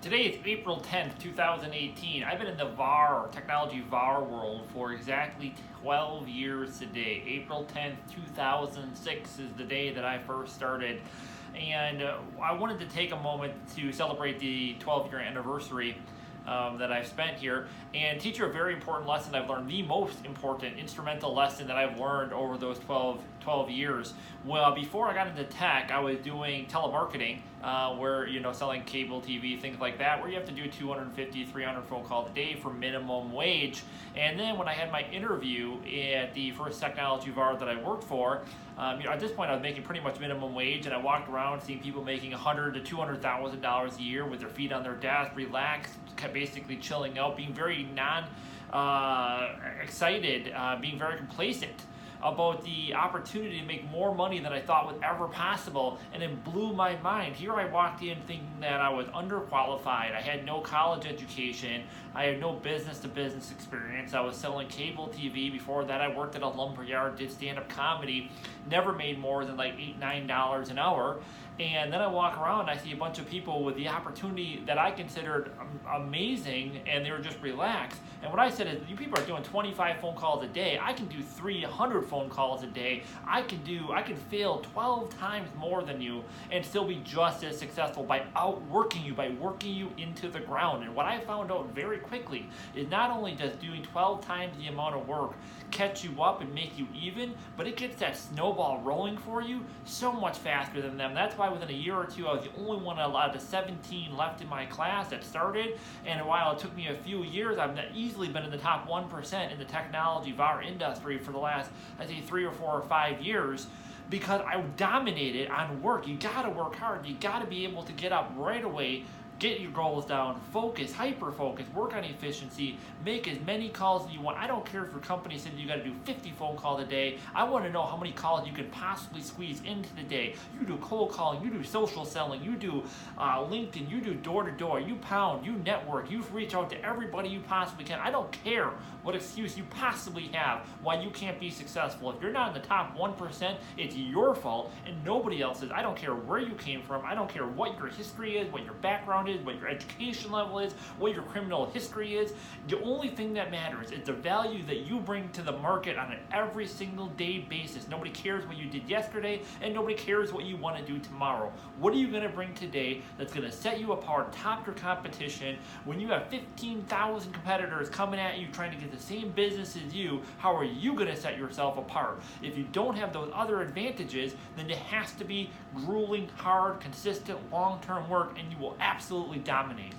Today is April 10th, 2018. I've been in the VAR, technology VAR world for exactly 12 years today. April 10th, 2006 is the day that I first started. And I wanted to take a moment to celebrate the 12-year anniversary that I've spent here and teach you a very important lesson I've learned, the most important instrumental lesson that I've learned over those 12 years. Well, before I got into tech, I was doing telemarketing, where, selling cable TV, things like that, where you have to do 250, 300 phone calls a day for minimum wage. And then when I had my interview at the first technology VAR that I worked for, at this point I was making pretty much minimum wage, and I walked around seeing people making $100,000 to $200,000 a year with their feet on their desk, relaxed, basically chilling out, being very excited, being very complacent about the opportunity to make more money than I thought was ever possible, and it blew my mind. Here I walked in thinking that I was underqualified. I had no college education. I had no business-to-business experience. I was selling cable TV. Before that, I worked at a lumber yard, did stand-up comedy, never made more than like $8, $9 an hour. And then I walk around and I see a bunch of people with the opportunity that I considered amazing, and they were just relaxed. And what I said is, you people are doing 25 phone calls a day. I can do 300 phone calls a day. I can fail 12 times more than you and still be just as successful by outworking you, by working you into the ground. And what I found out very quickly is not only does doing 12 times the amount of work catch you up and make you even, but it gets that snowball rolling for you so much faster than them. That's why within a year or two, I was the only one out of 17 left in my class that started. And while it took me a few years, I've easily been in the top 1% in the technology VAR industry for the last, I think, 3 or 4 or 5 years, because I dominated on work. You gotta work hard. You gotta be able to get up right away, get your goals down, focus, hyper-focus, work on efficiency, make as many calls as you want. I don't care if your company said you got to do 50 phone calls a day. I want to know how many calls you can possibly squeeze into the day. You do cold calling, you do social selling, you do LinkedIn, you do door-to-door, you pound, you network, you reach out to everybody you possibly can. I don't care what excuse you possibly have why you can't be successful. If you're not in the top 1%, it's your fault and nobody else's. I don't care where you came from. I don't care what your history is, what your background is, what your education level is, what your criminal history is. The only thing that matters is the value that you bring to the market on an every single day basis. Nobody cares what you did yesterday, and nobody cares what you want to do tomorrow. What are you going to bring today that's going to set you apart, top your competition? When you have 15,000 competitors coming at you trying to get the same business as you, how are you going to set yourself apart? If you don't have those other advantages, then it has to be grueling, hard, consistent, long-term work, and you will absolutely dominate.